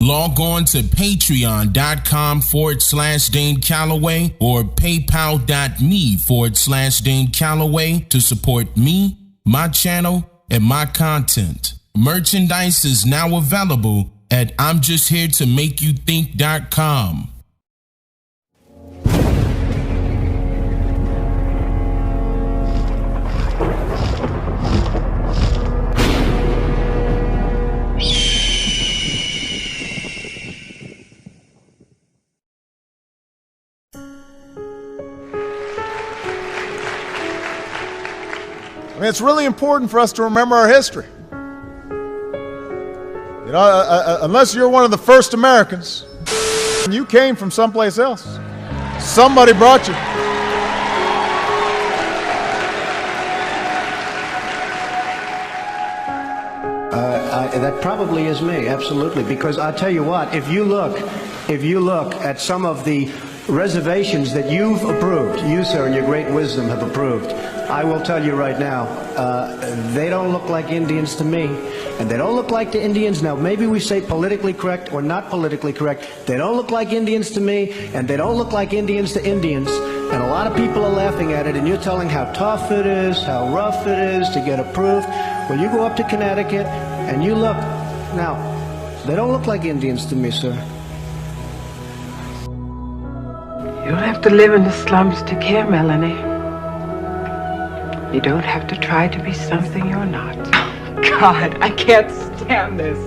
Log on to patreon.com/Dane Calloway or paypal.me/Dane Calloway to support me, my channel, and my content. Merchandise is now available at I'mJustHereToMakeYouThink.com. I mean, it's really important for us to remember our history. You know, unless you're one of the first Americans, you came from someplace else. Somebody brought you. That probably is me, absolutely. Because I tell you what, if you look at some of the reservations that you've approved, you, sir, in your great wisdom have approved, I will tell you right now, they don't look like Indians to me, and they don't look like the Indians. Now, maybe we say politically correct or not politically correct. They don't look like Indians to me, and they don't look like Indians to Indians, and a lot of people are laughing at it, and you're telling how tough it is, how rough it is to get approved. Well, you go up to Connecticut, and you look. Now, they don't look like Indians to me, sir. You don't have to live in the slums to care, Melanie. You don't have to try to be something you're not. Oh, God, I can't stand this.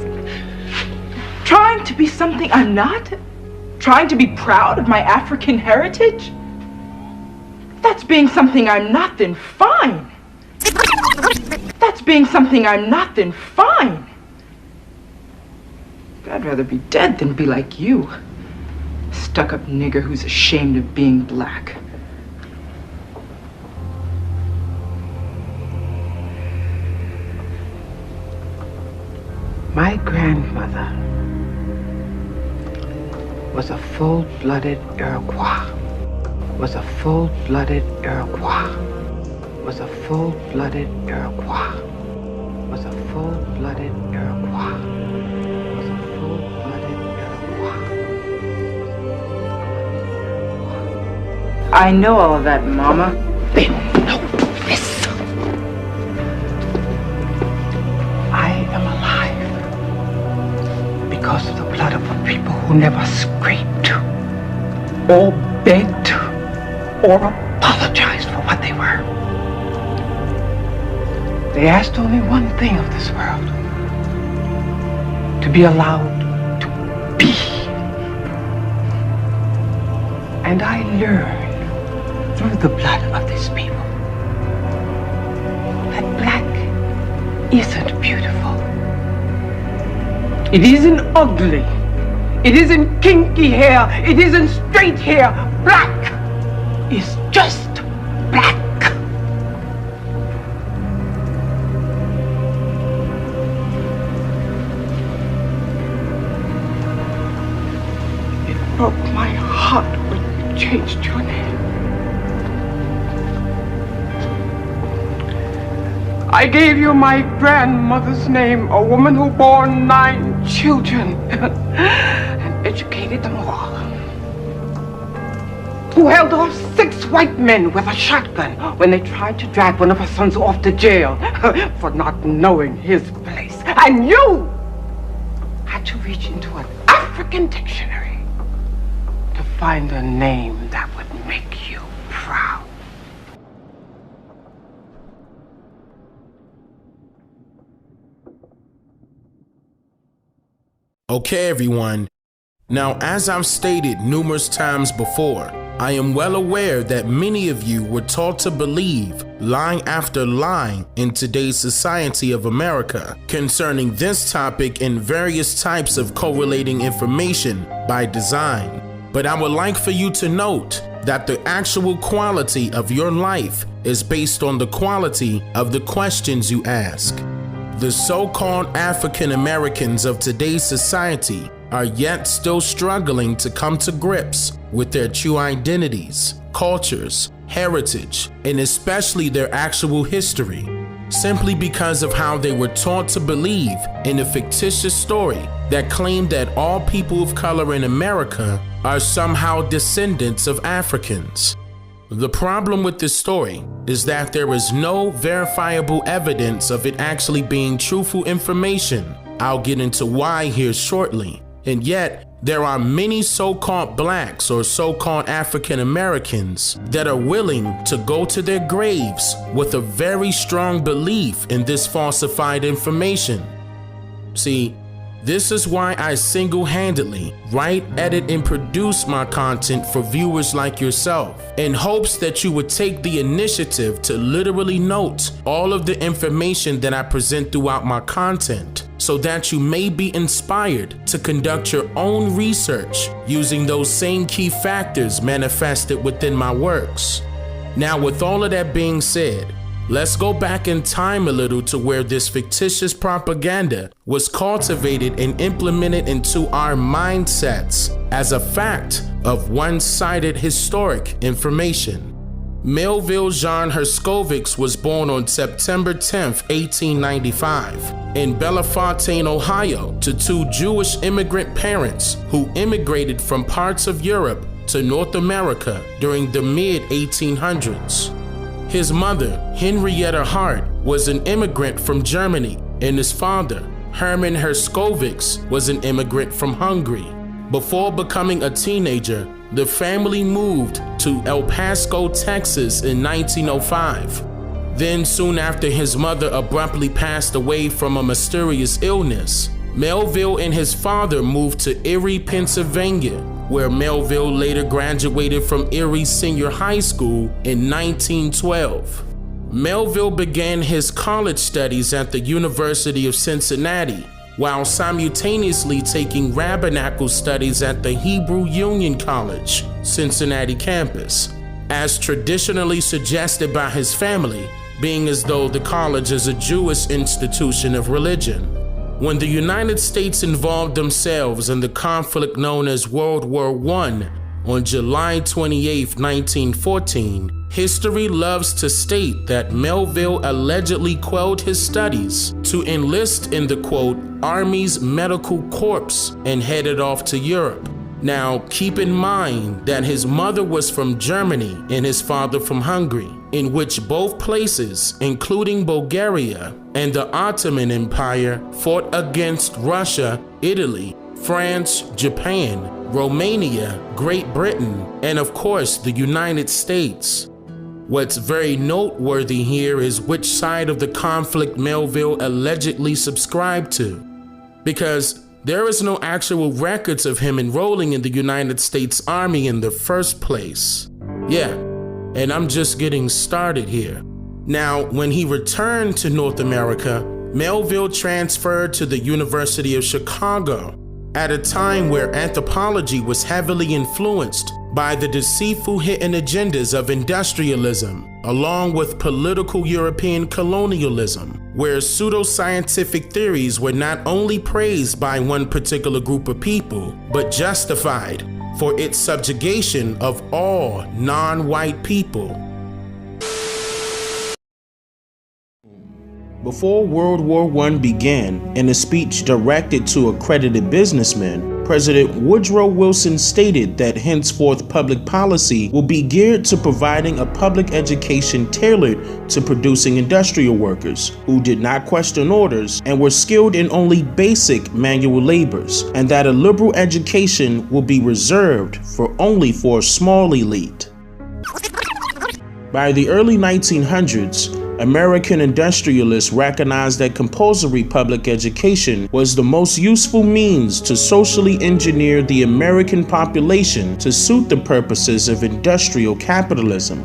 Trying to be something I'm not? Trying to be proud of my African heritage? If that's being something I'm not, then fine. If that's being something I'm not, then fine. I'd rather be dead than be like you. Stuck-up nigger who's ashamed of being black. My grandmother was a full-blooded Iroquois. Was a full-blooded Iroquois. Was a full-blooded Iroquois. Was a full-blooded Iroquois. Was a full-blooded Iroquois. I know all of that, Mama. They don't know this. I am alive because of the blood of a people who never scraped or begged or apologized for what they were. They asked only one thing of this world: to be allowed to be. And I learned through the blood of these people that black isn't beautiful. It isn't ugly. It isn't kinky hair. It isn't straight hair. Black is just black. It broke my heart when you changed your name. I gave you my grandmother's name, a woman who bore 9 children and educated them all. Who held off 6 white men with a shotgun when they tried to drag one of her sons off to jail for not knowing his place. And you had to reach into an African dictionary to find a name that would make you proud. Okay, everyone. Now, as I've stated numerous times before, I am well aware that many of you were taught to believe line after line in today's society of America concerning this topic and various types of correlating information by design. But I would like for you to note that the actual quality of your life is based on the quality of the questions you ask. The so-called African Americans of today's society are yet still struggling to come to grips with their true identities, cultures, heritage, and especially their actual history. simply because of how they were taught to believe in a fictitious story that claimed that all people of color in America are somehow descendants of Africans. The problem with this story is that there is no verifiable evidence of it actually being truthful information. I'll get into why here shortly. And yet, there are many so-called blacks or so-called African Americans that are willing to go to their graves with a very strong belief in this falsified information. See, this is why I single-handedly write, edit, and produce my content for viewers like yourself, in hopes that you would take the initiative to literally note all of the information that I present throughout my content, so that you may be inspired to conduct your own research using those same key factors manifested within my works. Now, with all of that being said, let's go back in time a little to where this fictitious propaganda was cultivated and implemented into our mindsets as a fact of one-sided historic information. Melville Jean HERSKOVITS was born on September 10, 1895, in Bellefontaine, Ohio, to two Jewish immigrant parents who immigrated from parts of Europe to North America during the mid-1800s. His mother, Henrietta Hart, was an immigrant from Germany, and his father, Herman HERSKOVITS, was an immigrant from Hungary. Before becoming a teenager, the family moved to El Paso, Texas in 1905. Then, soon after his mother abruptly passed away from a mysterious illness, Melville and his father moved to Erie, Pennsylvania, where Melville later graduated from Erie Senior High School in 1912. Melville began his college studies at the University of Cincinnati, while simultaneously taking rabbinical studies at the Hebrew Union College, Cincinnati campus, as traditionally suggested by his family, being as though the college is a Jewish institution of religion. When the United States involved themselves in the conflict known as World War I on July 28, 1914, history loves to state that Melville allegedly quelled his studies to enlist in the, quote, Army's Medical Corps and headed off to Europe. Now, keep in mind that his mother was from Germany and his father from Hungary, in which both places, including Bulgaria and the Ottoman Empire, fought against Russia, Italy, France, Japan, Romania, Great Britain, and of course the United States. What's very noteworthy here is which side of the conflict Melville allegedly subscribed to, because there is no actual records of him enrolling in the United States Army in the first place. Yeah, and I'm just getting started here. Now, when he returned to North America, Melville transferred to the University of Chicago at a time where anthropology was heavily influenced by the deceitful hidden agendas of industrialism, along with political European colonialism, where pseudoscientific theories were not only praised by one particular group of people, but justified for its subjugation of all non-white people. Before World War I began, in a speech directed to accredited businessmen, President Woodrow Wilson stated that henceforth public policy will be geared to providing a public education tailored to producing industrial workers who did not question orders and were skilled in only basic manual labors, and that a liberal education will be reserved only for a small elite. By the early 1900s, American industrialists recognized that compulsory public education was the most useful means to socially engineer the American population to suit the purposes of industrial capitalism.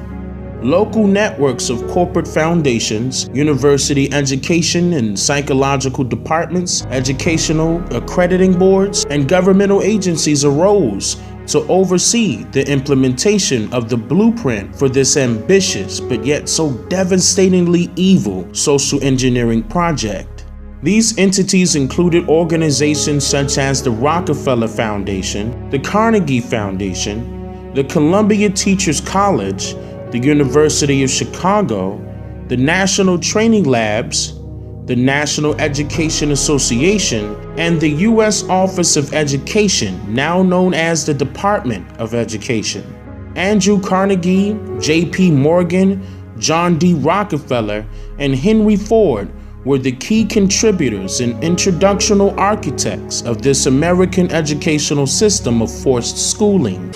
Local networks of corporate foundations, university education and psychological departments, educational accrediting boards, and governmental agencies arose to oversee the implementation of the blueprint for this ambitious but yet so devastatingly evil social engineering project. These entities included organizations such as the Rockefeller Foundation, the Carnegie Foundation, the Columbia Teachers College, the University of Chicago, the National Training Labs, the National Education Association, and the U.S. Office of Education, now known as the Department of Education. Andrew Carnegie, J.P. Morgan, John D. Rockefeller, and Henry Ford were the key contributors and introductional architects of this American educational system of forced schooling.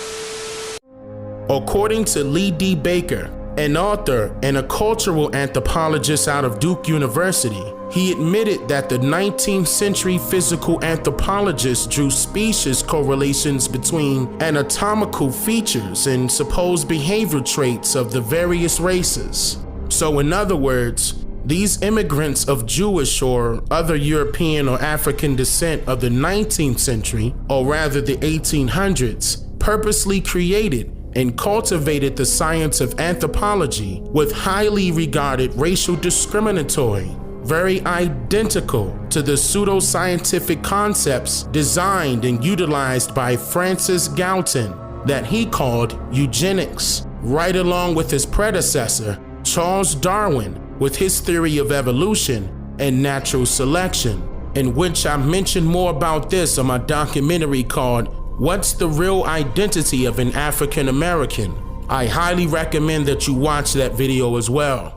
According to Lee D. Baker, an author and a cultural anthropologist out of Duke University, he admitted that the 19th century physical anthropologists drew specious correlations between anatomical features and supposed behavioral traits of the various races. So in other words, these immigrants of Jewish or other European or African descent of the 19th century, or rather the 1800s, purposely created and cultivated the science of anthropology with highly regarded racial discriminatory, very identical to the pseudoscientific concepts designed and utilized by Francis Galton that he called eugenics, right along with his predecessor, Charles Darwin, with his theory of evolution and natural selection, in which I mentioned more about this on my documentary called What's the Real Identity of an African American? I highly recommend that you watch that video as well.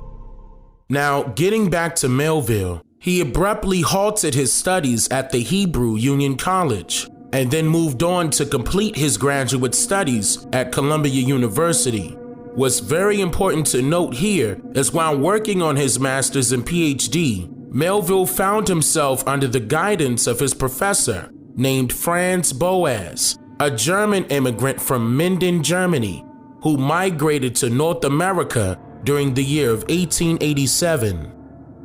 Now, getting back to Melville, he abruptly halted his studies at the Hebrew Union College and then moved on to complete his graduate studies at Columbia University. What's very important to note here is while working on his master's and PhD, Melville found himself under the guidance of his professor named Franz Boas, a German immigrant from Minden, Germany, who migrated to North America during the year of 1887.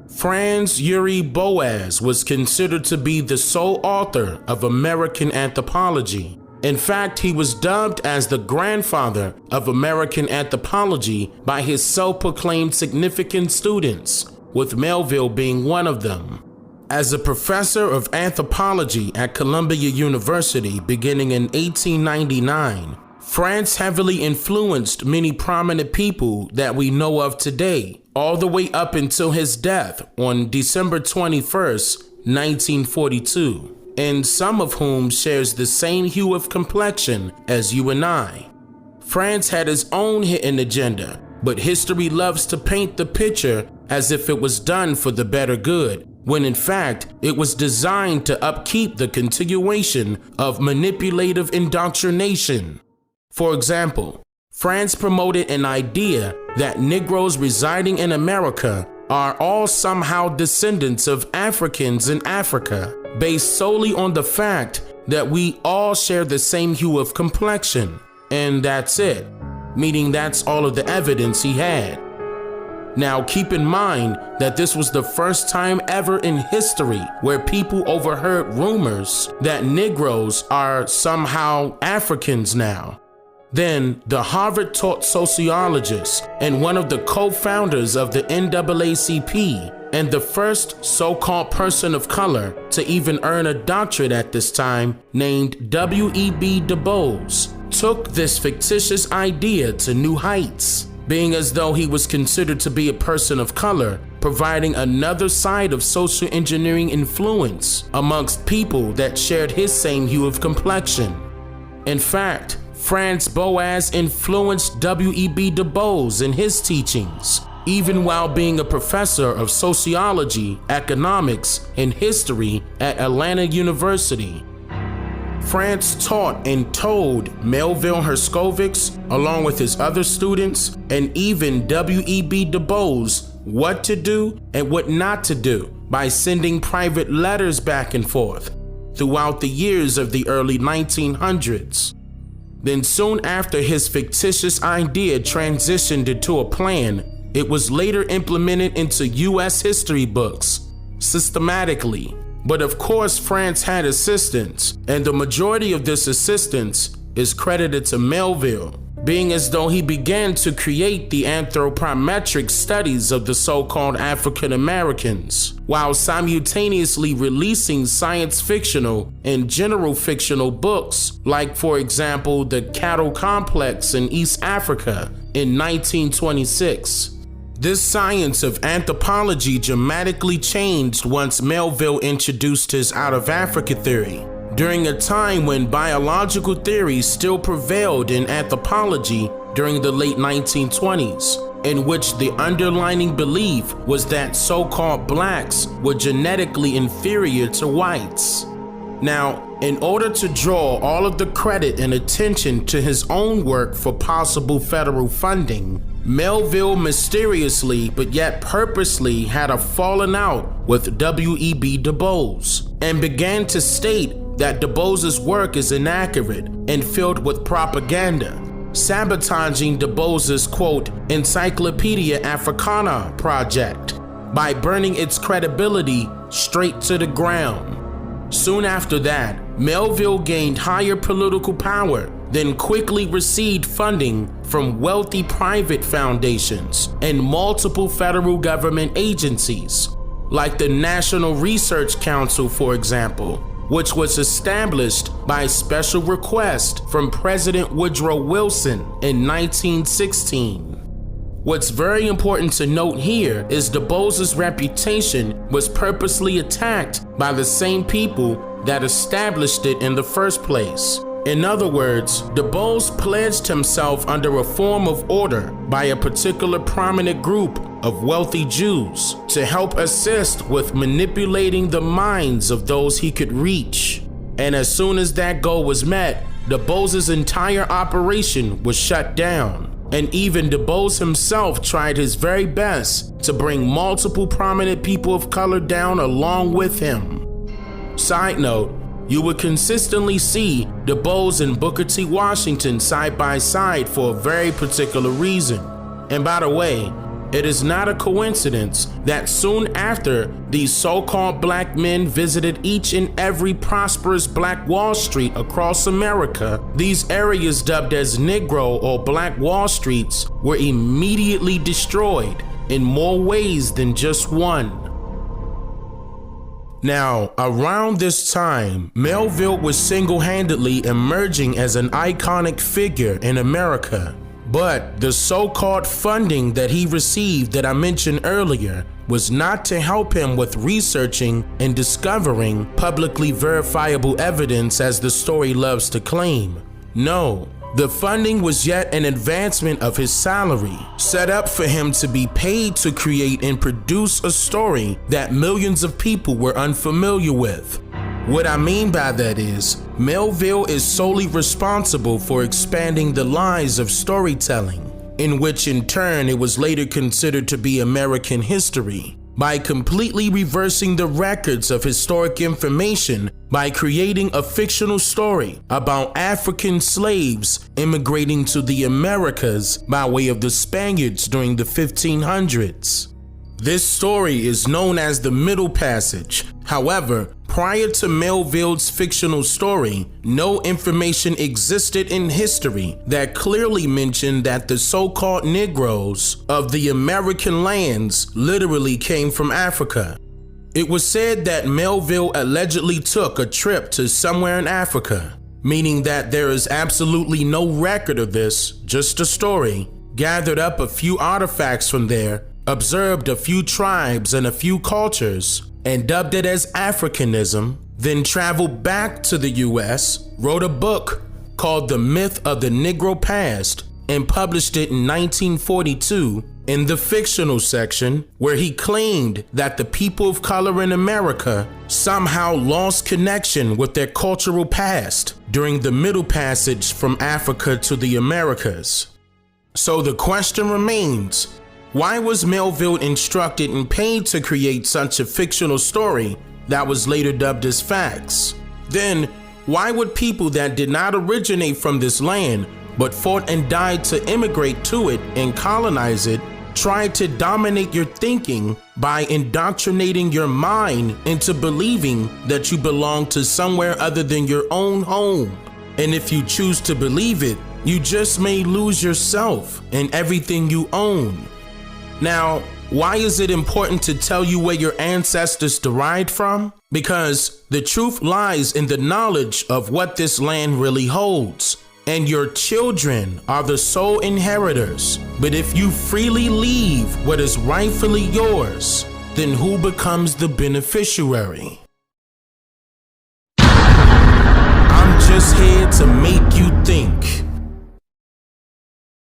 Franz Yuri Boas was considered to be the sole author of American anthropology. In fact, he was dubbed as the grandfather of American anthropology by his self-proclaimed significant students, with Melville being one of them. As a professor of anthropology at Columbia University beginning in 1899, Franz heavily influenced many prominent people that we know of today, all the way up until his death on December 21st, 1942, and some of whom shares the same hue of complexion as you and I. Franz had his own hidden agenda, but history loves to paint the picture as if it was done for the better good, when in fact it was designed to upkeep the continuation of manipulative indoctrination. For example, Franz promoted an idea that Negroes residing in America are all somehow descendants of Africans in Africa, based solely on the fact that we all share the same hue of complexion, and that's it, meaning that's all of the evidence he had. Now keep in mind that this was the first time ever in history where people overheard rumors that Negroes are somehow Africans now. Then the Harvard-taught sociologist and one of the co-founders of the NAACP and the first so-called person of color to even earn a doctorate at this time, named W.E.B. Du Bois, took this fictitious idea to new heights, being as though he was considered to be a person of color, providing another side of social engineering influence amongst people that shared his same hue of complexion. In fact, Franz Boas influenced W.E.B. Du Bois in his teachings, even while being a professor of sociology, economics, and history at Atlanta University. Franz taught and told Melville HERSKOVITS, along with his other students, and even W.E.B. Du Bois, what to do and what not to do by sending private letters back and forth throughout the years of the early 1900s. Then soon after his fictitious idea transitioned into a plan, it was later implemented into U.S. history books systematically. But of course, Franz had assistants, and the majority of this assistance is credited to Melville, being as though he began to create the anthropometric studies of the so-called African Americans, while simultaneously releasing science fictional and general fictional books, like for example, The Cattle Complex in East Africa in 1926. This science of anthropology dramatically changed once Melville introduced his out-of-Africa theory. During a time when biological theories still prevailed in anthropology during the late 1920s, in which the underlying belief was that so-called blacks were genetically inferior to whites. Now, in order to draw all of the credit and attention to his own work for possible federal funding, Melville mysteriously but yet purposely had a falling out with W.E.B. Du Bois and began to state that Du Bois's work is inaccurate and filled with propaganda, sabotaging Du Bois's, quote, Encyclopedia Africana project by burning its credibility straight to the ground. Soon after that, Melville gained higher political power, then quickly received funding from wealthy private foundations and multiple federal government agencies, like the National Research Council, for example, which was established by special request from President Woodrow Wilson in 1916. What's very important to note here is Du Bois's reputation was purposely attacked by the same people that established it in the first place. In other words, Du Bois pledged himself under a form of order by a particular prominent group of wealthy Jews to help assist with manipulating the minds of those he could reach. And as soon as that goal was met, Du Bois's entire operation was shut down. And even Du Bois himself tried his very best to bring multiple prominent people of color down along with him. Side note, you would consistently see Du Bois and Booker T. Washington side by side for a very particular reason. And by the way, it is not a coincidence that soon after these so-called black men visited each and every prosperous Black Wall Street across America, these areas dubbed as Negro or Black Wall Streets were immediately destroyed in more ways than just one. Now, around this time, Melville was single-handedly emerging as an iconic figure in America. But the so-called funding that he received that I mentioned earlier was not to help him with researching and discovering publicly verifiable evidence as the story loves to claim. No, the funding was yet an advancement of his salary, set up for him to be paid to create and produce a story that millions of people were unfamiliar with. What I mean by that is, Melville is solely responsible for expanding the lines of storytelling, in which in turn it was later considered to be American history, by completely reversing the records of historic information by creating a fictional story about African slaves immigrating to the Americas by way of the Spaniards during the 1500s. This story is known as the Middle Passage. However, prior to Melville's fictional story, no information existed in history that clearly mentioned that the so-called Negroes of the American lands literally came from Africa. It was said that Melville allegedly took a trip to somewhere in Africa, meaning that there is absolutely no record of this, just a story, gathered up a few artifacts from there, observed a few tribes and a few cultures, and dubbed it as Africanism, then traveled back to the US, wrote a book called The Myth of the Negro Past, and published it in 1942 in the fictional section, where he claimed that the people of color in America somehow lost connection with their cultural past during the Middle Passage from Africa to the Americas. So the question remains, why was Melville instructed and paid to create such a fictional story that was later dubbed as facts? Then, why would people that did not originate from this land but fought and died to immigrate to it and colonize it try to dominate your thinking by indoctrinating your mind into believing that you belong to somewhere other than your own home? And if you choose to believe it, you just may lose yourself and everything you own. Now, why is it important to tell you where your ancestors derived from? Because the truth lies in the knowledge of what this land really holds. and your children are the sole inheritors. But if you freely leave what is rightfully yours, then who becomes the beneficiary? I'm just here to make you